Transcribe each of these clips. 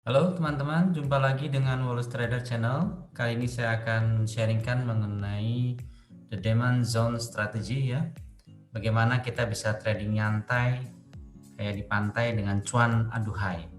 Halo teman-teman, jumpa lagi dengan Wallace Trader Channel. Kali ini saya akan sharingkan mengenai the demand zone strategy ya. Bagaimana kita bisa trading nyantai kayak di pantai dengan cuan aduhai.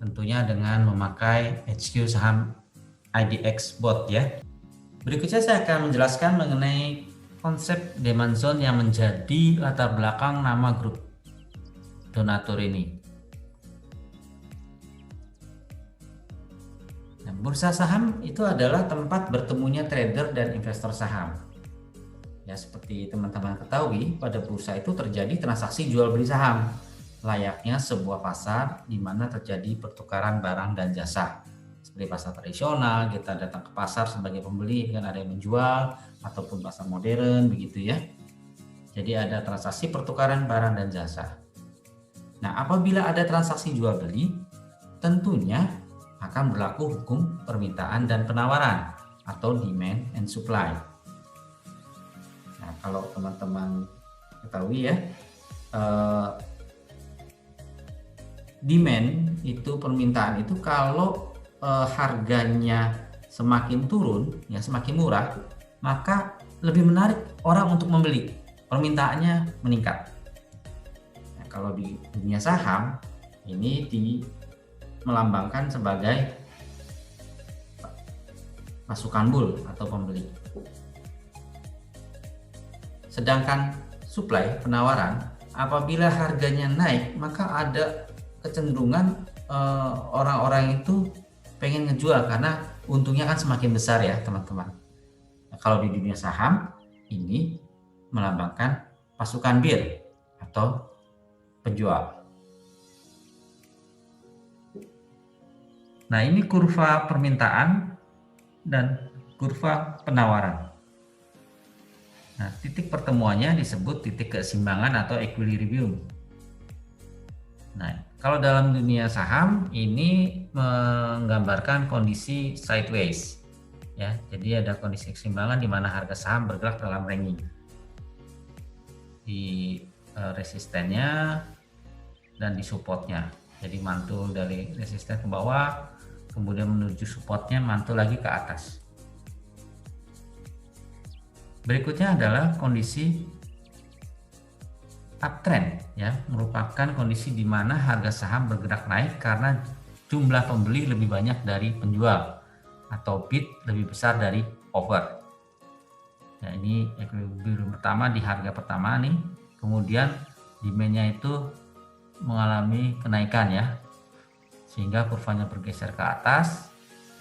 Tentunya dengan memakai HQ saham IDX bot ya. Berikutnya saya akan menjelaskan mengenai konsep demand zone yang menjadi latar belakang nama grup donatur ini. Nah, bursa saham itu adalah tempat bertemunya trader dan investor saham. Ya, seperti teman-teman ketahui, pada bursa itu terjadi transaksi jual beli saham, layaknya sebuah pasar di mana terjadi pertukaran barang dan jasa. Seperti pasar tradisional, kita datang ke pasar sebagai pembeli dengan ada yang menjual, ataupun pasar modern, begitu ya. Jadi ada transaksi pertukaran barang dan jasa. Nah, apabila ada transaksi jual beli, tentunya akan berlaku hukum permintaan dan penawaran atau demand and supply. Nah, kalau teman-teman ketahui ya, demand itu permintaan itu kalau harganya semakin turun, ya semakin murah, maka lebih menarik orang untuk membeli, permintaannya meningkat. Nah, kalau di dunia saham ini melambangkan sebagai pasukan bull atau pembeli. Sedangkan supply, penawaran, apabila harganya naik, maka ada kecenderungan orang-orang itu pengen ngejual karena untungnya kan semakin besar ya teman-teman. Nah, kalau di dunia saham ini melambangkan pasukan bir atau penjual. Nah, ini kurva permintaan dan kurva penawaran. Nah, titik pertemuannya disebut titik keseimbangan atau equilibrium. Nah, kalau dalam dunia saham ini menggambarkan kondisi sideways. Ya, jadi ada kondisi keseimbangan di mana harga saham bergerak dalam ranging. Di resistennya dan di supportnya. Jadi mantul dari resisten ke bawah, kemudian menuju supportnya mantul lagi ke atas. Berikutnya adalah kondisi uptrend ya, merupakan kondisi di mana harga saham bergerak naik karena jumlah pembeli lebih banyak dari penjual atau bid lebih besar dari offer. Ya, ini equilibrium pertama di harga pertama nih, kemudian demand-nya itu mengalami kenaikan ya, sehingga kurvanya bergeser ke atas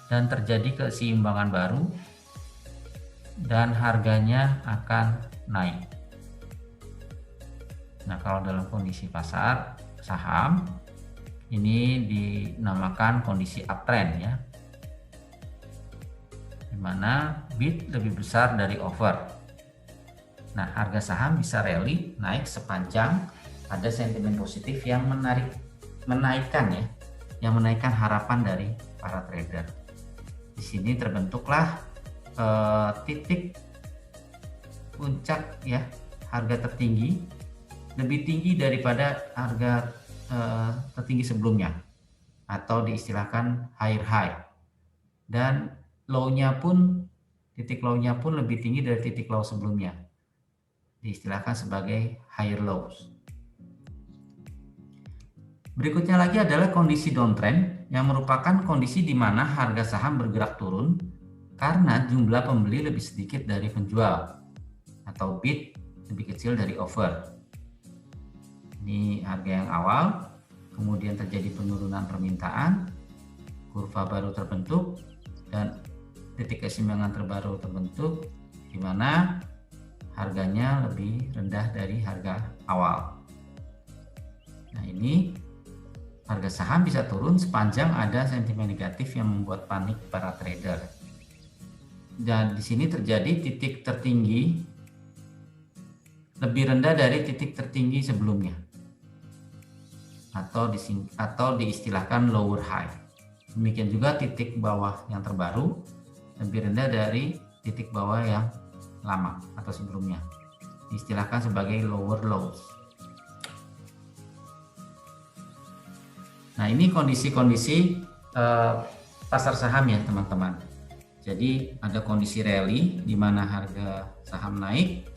dan terjadi keseimbangan baru dan harganya akan naik. Nah, kalau dalam kondisi pasar saham ini dinamakan kondisi uptrend ya, dimana bid lebih besar dari offer. Nah, harga saham bisa rally naik sepanjang ada sentimen positif yang menaikkan ya, yang menaikkan harapan dari para trader. Di sini terbentuklah titik puncak ya, harga tertinggi lebih tinggi daripada harga tertinggi sebelumnya atau diistilahkan higher high, dan low-nya pun, titik low-nya pun lebih tinggi dari titik low sebelumnya, diistilahkan sebagai higher lows. Berikutnya lagi adalah kondisi downtrend yang merupakan kondisi di mana harga saham bergerak turun karena jumlah pembeli lebih sedikit dari penjual atau bid lebih kecil dari offer. Ini harga yang awal, kemudian terjadi penurunan permintaan, kurva baru terbentuk, dan titik keseimbangan terbaru terbentuk di mana harganya lebih rendah dari harga awal. Nah, ini harga saham bisa turun sepanjang ada sentimen negatif yang membuat panik para trader. Dan di sini terjadi titik tertinggi lebih rendah dari titik tertinggi sebelumnya, atau diistilahkan lower high. Demikian juga titik bawah yang terbaru lebih rendah dari titik bawah yang lama atau sebelumnya, diistilahkan sebagai lower lows. Nah, ini kondisi-kondisi pasar saham ya teman-teman. Jadi ada kondisi rally di mana harga saham naik,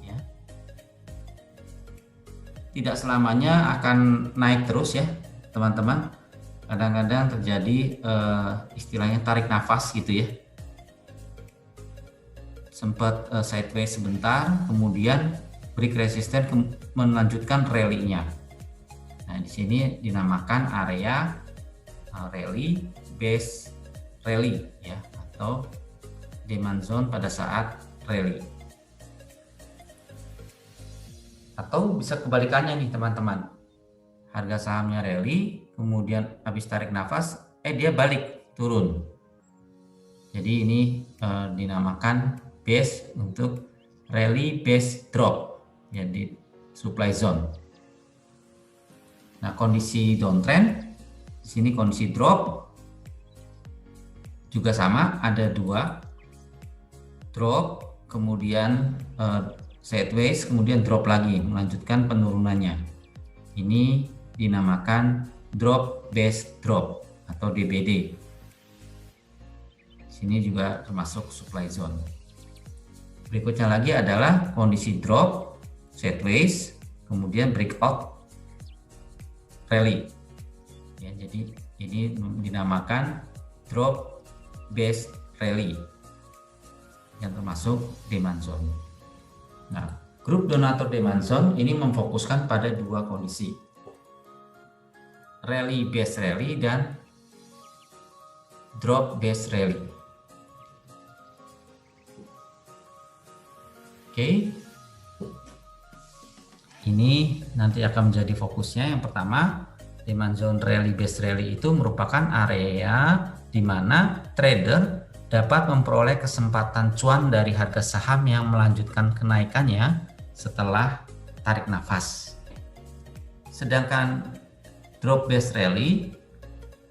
ya. Tidak selamanya akan naik terus ya teman-teman. Kadang-kadang terjadi istilahnya tarik nafas gitu ya. Sempat sideways sebentar, kemudian break resisten melanjutkan rally-nya. Nah, di sini dinamakan area rally base rally ya, atau demand zone pada saat rally. Atau bisa kebalikannya nih teman-teman. Harga sahamnya rally, kemudian habis tarik nafas, dia balik turun. Jadi ini dinamakan base untuk rally base drop, jadi supply zone. Nah, kondisi downtrend di sini kondisi drop juga sama, ada dua, drop kemudian sideways kemudian drop lagi melanjutkan penurunannya. Ini dinamakan drop base drop atau DBD. Sini juga termasuk supply zone. Berikutnya lagi adalah kondisi drop, sideways, kemudian breakout, rally. Ya, jadi ini dinamakan drop base rally yang termasuk demand zone. Nah, grup donatur demand zone ini memfokuskan pada dua kondisi, rally base rally dan drop base rally. Oke, ini nanti akan menjadi fokusnya. Yang pertama, demand zone rally base rally itu merupakan area di mana trader dapat memperoleh kesempatan cuan dari harga saham yang melanjutkan kenaikannya setelah tarik nafas. Sedangkan drop base rally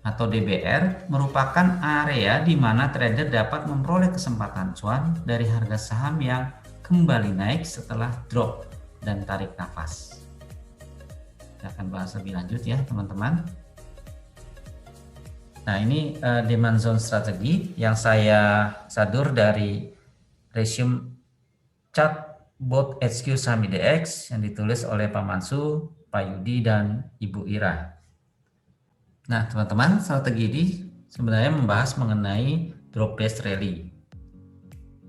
atau DBR merupakan area di mana trader dapat memperoleh kesempatan cuan dari harga saham yang kembali naik setelah drop dan tarik nafas. Kita akan bahas lebih lanjut ya teman-teman. Nah, ini demand zone strategi yang saya sadur dari resume Chatbot HQ Saham IDX yang ditulis oleh Pak Mansu, Pak Yudi, dan Ibu Ira. Nah teman-teman, strategi ini sebenarnya membahas mengenai drop base rally.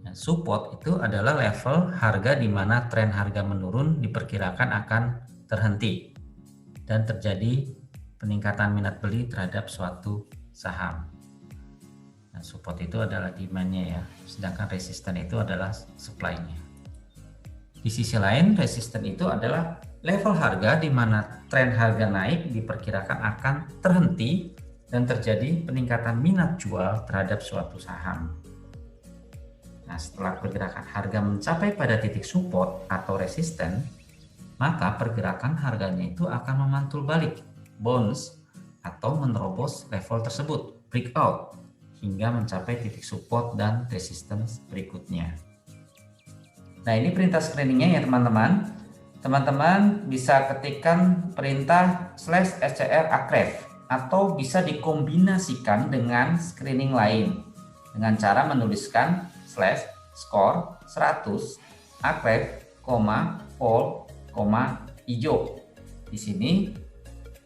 Nah, support itu adalah level harga di mana tren harga menurun diperkirakan akan terhenti dan terjadi peningkatan minat beli terhadap suatu saham. Nah, support itu adalah demand-nya ya, sedangkan resisten itu adalah supply-nya. Di sisi lain, resisten itu adalah level harga di mana tren harga naik diperkirakan akan terhenti dan terjadi peningkatan minat jual terhadap suatu saham. Nah, setelah pergerakan harga mencapai pada titik support atau resisten, maka pergerakan harganya itu akan memantul balik, bounce, atau menerobos level tersebut, breakout, hingga mencapai titik support dan resistance berikutnya. Nah, ini perintah screeningnya ya teman-teman. Teman-teman bisa ketikkan perintah /SCR akref atau bisa dikombinasikan dengan screening lain dengan cara menuliskan /score 100 akref, vol, hijau. Di sini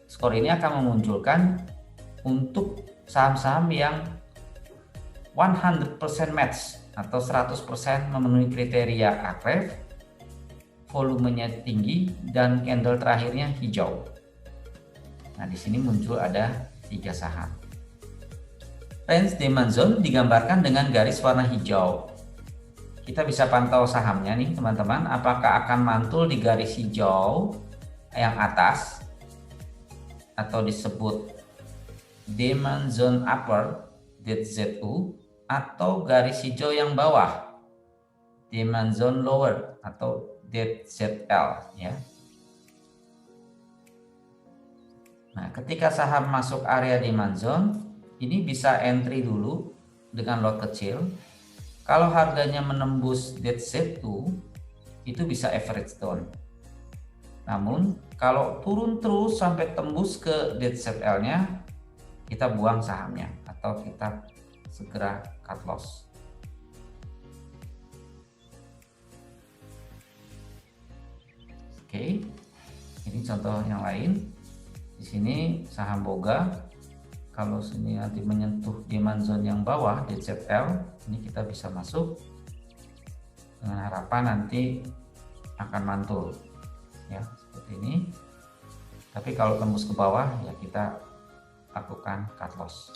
skor ini akan memunculkan untuk saham-saham yang 100% match atau 100% memenuhi kriteria akref, volumenya tinggi, dan candle terakhirnya hijau. Nah, di sini muncul ada 3 saham. Range demand zone digambarkan dengan garis warna hijau. Kita bisa pantau sahamnya nih teman-teman, apakah akan mantul di garis hijau yang atas atau disebut demand zone upper DZU, atau garis hijau yang bawah demand zone lower atau DZL ya. Nah, ketika saham masuk area demand zone, ini bisa entry dulu dengan lot kecil. Kalau harganya menembus DZ2, itu bisa average down. Namun kalau turun terus sampai tembus ke DZL-nya, kita buang sahamnya atau kita segera cut loss. Oke, ini contoh yang lain. Di sini saham Boga, kalau sini nanti menyentuh demand zone yang bawah DZL, ini kita bisa masuk dengan harapan nanti akan mantul ya seperti ini. Tapi kalau tembus ke bawah ya kita lakukan cut loss.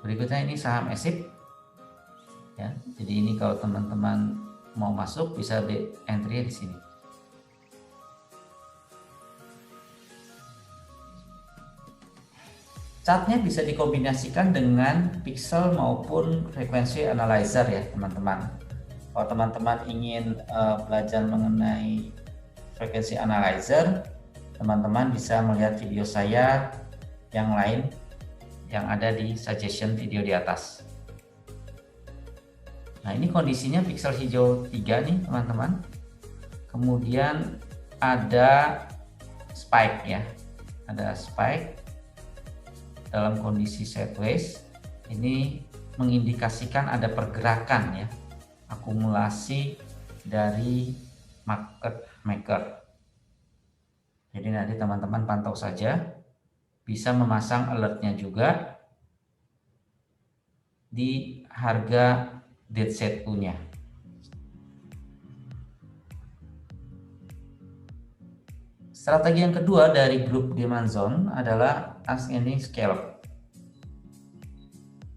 Berikutnya ini saham ESIP ya. Jadi ini kalau teman-teman mau masuk bisa di entry di sini. Chartnya bisa dikombinasikan dengan pixel maupun frekuensi analyzer ya teman-teman. Kalau teman-teman ingin belajar mengenai frekuensi analyzer, teman-teman bisa melihat video saya yang lain yang ada di suggestion video di atas. Nah, ini kondisinya pixel hijau 3 nih teman-teman. Kemudian ada spike ya. Ada spike dalam kondisi sideways. Ini mengindikasikan ada pergerakan ya, akumulasi dari market maker. Jadi nanti teman-teman pantau saja, bisa memasang alertnya juga di harga DZ2-nya. Strategi yang kedua dari grup demand zone adalah ascending scallop.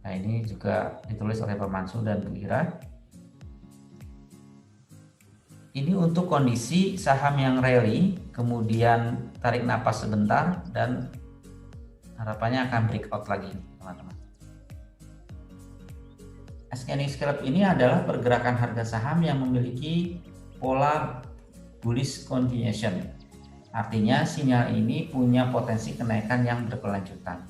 Nah, ini juga ditulis oleh Pak Mansur dan Bu Ira. Ini untuk kondisi saham yang rally, kemudian tarik napas sebentar dan harapannya akan breakout lagi, teman-teman. Ascending scallop ini adalah pergerakan harga saham yang memiliki pola bullish continuation. Artinya sinyal ini punya potensi kenaikan yang berkelanjutan.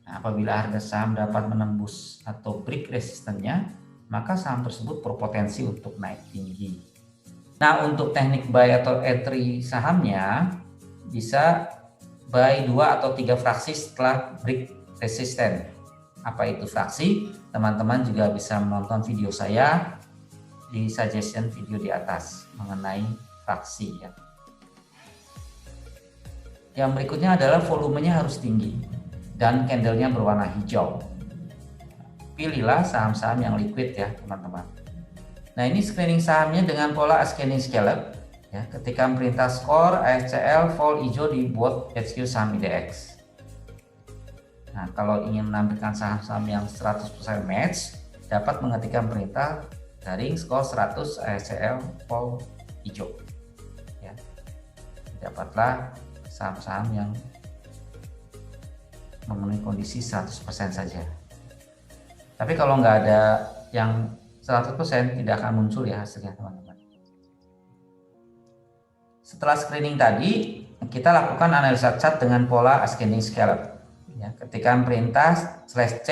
Nah, apabila harga saham dapat menembus atau break resistennya, maka saham tersebut berpotensi untuk naik tinggi. Nah, untuk teknik buy atau entry sahamnya bisa buy 2 atau 3 fraksi setelah break resisten. Apa itu fraksi? Teman-teman juga bisa menonton video saya di suggestion video di atas mengenai fraksi ya. Yang berikutnya adalah volumenya harus tinggi dan candlenya berwarna hijau. Pilihlah saham-saham yang liquid ya teman-teman. Nah, ini screening sahamnya dengan pola ascending scallop ya. Ketika perintah skor ASCL vol hijau dibuat HQ saham IDX. Nah, kalau ingin menampilkan saham-saham yang 100% match, dapat mengetikkan perintah garing skor 100 ASCL vol hijau. Ya. Dapatlah saham-saham yang memenuhi kondisi 100% saja. Tapi kalau nggak ada yang 100% tidak akan muncul ya hasilnya teman-teman. Setelah screening tadi, kita lakukan analisa chart dengan pola ascending scallop. Ya, ketika perintah /C,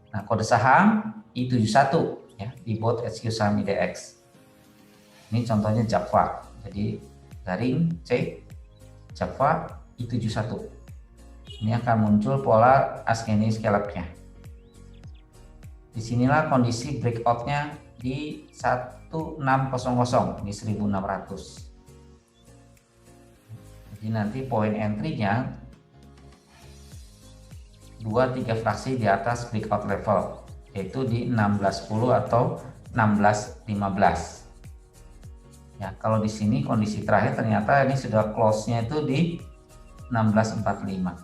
nah kode saham I71 ya di bot HQ saham IDX. Ini contohnya Java. Jadi garing C Java I71. Ini akan muncul pola ascending scallop-nya. Disinilah kondisi breakout-nya di 1600 di 1600. Jadi nanti poin entry-nya 2-3 fraksi di atas breakout level, yaitu di 1610 atau 1615. Ya, kalau di sini kondisi terakhir ternyata ini sudah close-nya itu di 1645.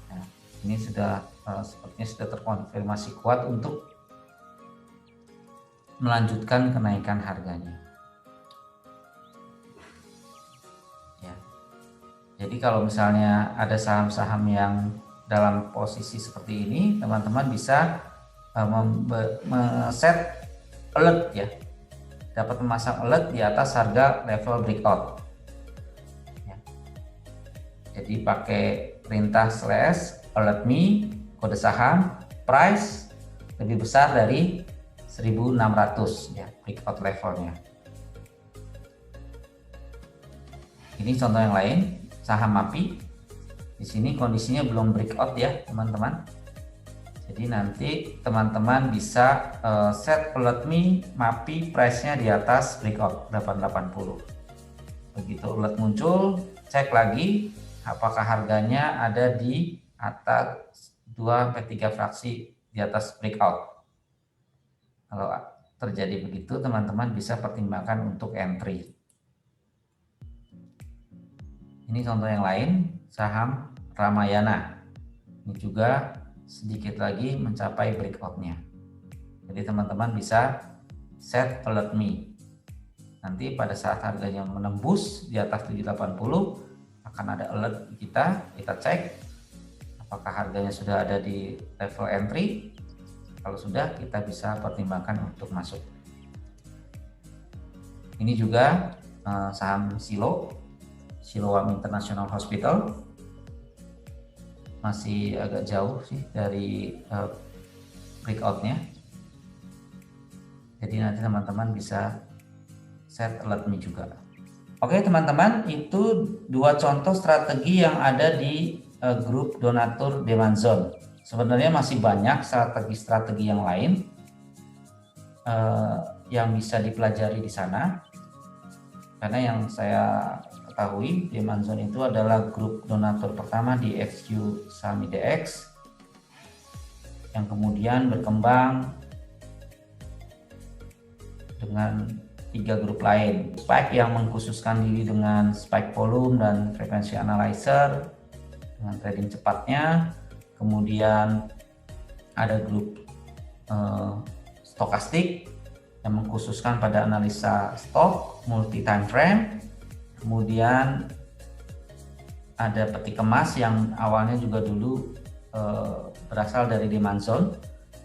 Ya, ini sudah sepertinya sudah terkonfirmasi kuat untuk melanjutkan kenaikan harganya. Ya. Jadi kalau misalnya ada saham-saham yang dalam posisi seperti ini, teman-teman bisa set alert ya, dapat memasang alert di atas harga level breakout ya. Jadi pakai perintah /alert me, kode saham price lebih besar dari 1600 ya breakout levelnya. Ini contoh yang lain, saham MAPI. Di sini kondisinya belum breakout ya teman-teman. Jadi nanti teman-teman bisa set alert me MAPI price-nya di atas breakout 880. Begitu alert muncul, cek lagi apakah harganya ada di atas 2-3 fraksi di atas breakout. Kalau terjadi begitu, teman-teman bisa pertimbangkan untuk entry. Ini contoh yang lain, saham Ramayana. Ini juga sedikit lagi mencapai breakout-nya. Jadi teman-teman bisa set alert me. Nanti pada saat harganya menembus di atas 780 akan ada alert kita cek apakah harganya sudah ada di level entry. Kalau sudah, kita bisa pertimbangkan untuk masuk. Ini juga saham Siloam International Hospital. Masih agak jauh sih dari breakout-nya. Jadi nanti teman-teman bisa set alert me juga. Oke teman-teman, itu dua contoh strategi yang ada di grup donatur demand zone. Sebenarnya masih banyak strategi-strategi yang lain yang bisa dipelajari di sana. Karena yang saya ketahui, demand zone itu adalah grup donatur pertama di XQ Saham IDX yang kemudian berkembang dengan 3 grup lain. Spike yang mengkhususkan diri dengan spike volume dan frekuensi analyzer dengan trading cepatnya. Kemudian ada grup stokastik yang mengkhususkan pada analisa stok multi time frame. Kemudian ada peti kemas yang awalnya juga dulu berasal dari demand zone,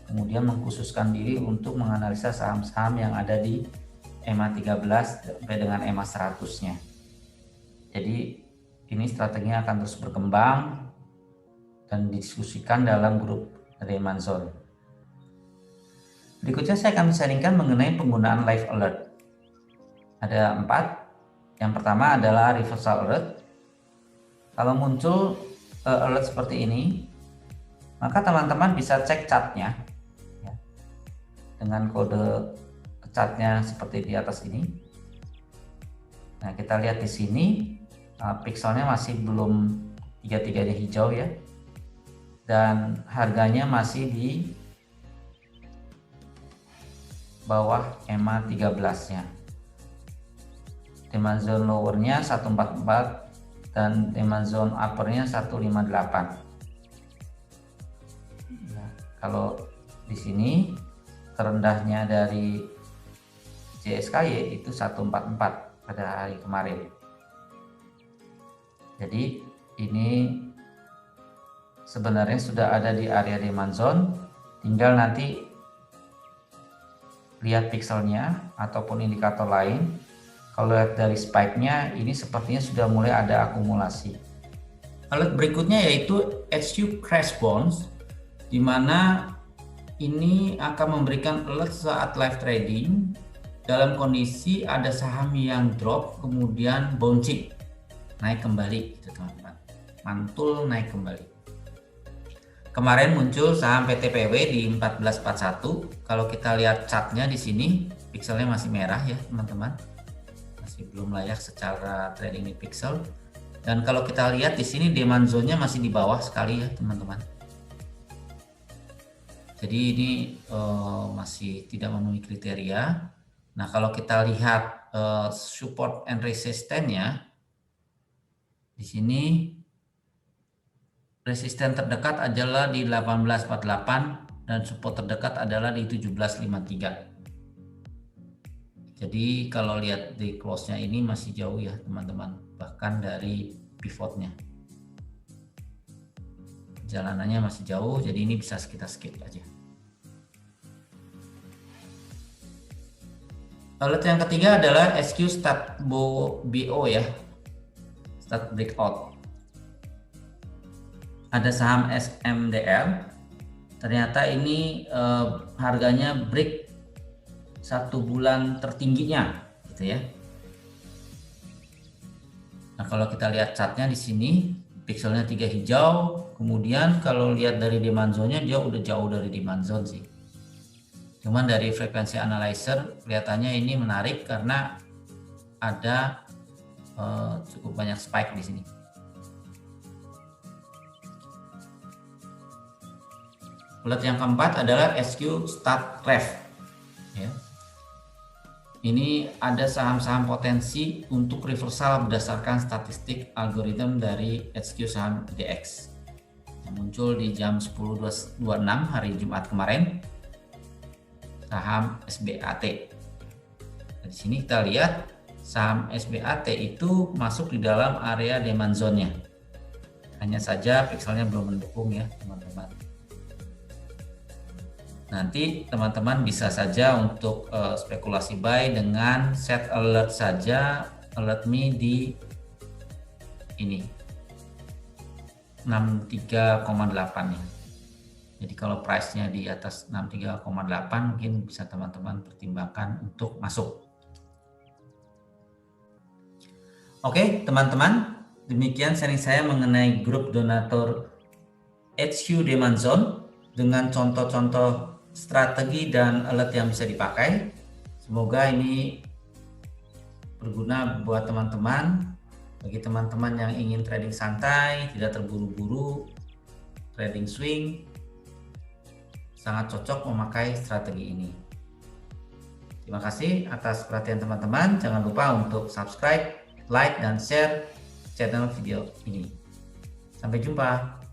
kemudian mengkhususkan diri untuk menganalisa saham-saham yang ada di EMA 13 sampai dengan EMA 100-nya. Jadi ini strateginya akan terus berkembang dan didiskusikan dalam grup demand zone. Berikutnya saya akan sharingkan mengenai penggunaan live alert. Ada 4. Yang pertama adalah reversal alert. Kalau muncul alert seperti ini, maka teman-teman bisa cek chartnya ya, dengan kode chartnya seperti di atas ini. Nah, kita lihat di sini pixelnya masih belum tiga-tiganya hijau ya, dan harganya masih di bawah EMA 13-nya. Demand zone lowernya 144 dan demand zone uppernya 158. Nah, kalau di sini terendahnya dari JSKY itu 144 pada hari kemarin. Jadi ini sebenarnya sudah ada di area demand zone, tinggal nanti lihat pixelnya ataupun indikator lain. Kalau lihat dari spike-nya, ini sepertinya sudah mulai ada akumulasi. Alert berikutnya yaitu HQ Crash Bonds, di mana ini akan memberikan alert saat live trading dalam kondisi ada saham yang drop kemudian bouncing, naik kembali, gitu teman-teman, mantul naik kembali. Kemarin muncul saham PTPW di 1441. Kalau kita lihat chartnya di sini, pixelnya masih merah ya teman-teman. Masih belum layak secara trading di pixel. Dan kalau kita lihat di sini demand zone-nya masih di bawah sekali ya teman-teman. Jadi ini masih tidak memenuhi kriteria. Nah, kalau kita lihat support and resistance-nya di sini, resisten terdekat adalah di 1848 dan support terdekat adalah di 1753. Jadi kalau lihat di close-nya ini masih jauh ya teman-teman, bahkan dari pivotnya. Jalanannya masih jauh, jadi ini bisa kita skip aja. Alert yang ketiga adalah SQ Start BO ya, Start Breakout. Ada saham SMDR, ternyata ini harganya break 1 bulan tertingginya gitu ya. Nah, kalau kita lihat chartnya di sini, pixelnya 3 hijau, kemudian kalau lihat dari demand zone-nya dia udah jauh dari demand zone sih. Cuman dari frekuensi analyzer kelihatannya ini menarik karena ada cukup banyak spike di sini. Alert yang keempat adalah SQ Start Ref. Ya. Ini ada saham-saham potensi untuk reversal berdasarkan statistik algoritma dari SQ saham IDX yang muncul di jam 10.26 hari Jumat kemarin. Saham SBAT. Nah, di sini kita lihat saham SBAT itu masuk di dalam area demand zone-nya. Hanya saja pixelnya belum mendukung ya, teman-teman. Nanti teman-teman bisa saja untuk spekulasi buy dengan set alert saja, alert me di ini 63,8 ya. Jadi kalau price-nya di atas 63,8 mungkin bisa teman-teman pertimbangkan untuk masuk. Oke teman-teman, demikian sharing saya mengenai grup donatur HQ Demand Zone dengan contoh-contoh strategi dan alert yang bisa dipakai. Semoga ini berguna buat teman-teman. Bagi teman-teman yang ingin trading santai, tidak terburu-buru, trading swing, sangat cocok memakai strategi ini. Terima kasih atas perhatian teman-teman. Jangan lupa untuk subscribe, like, dan share channel video ini. Sampai jumpa.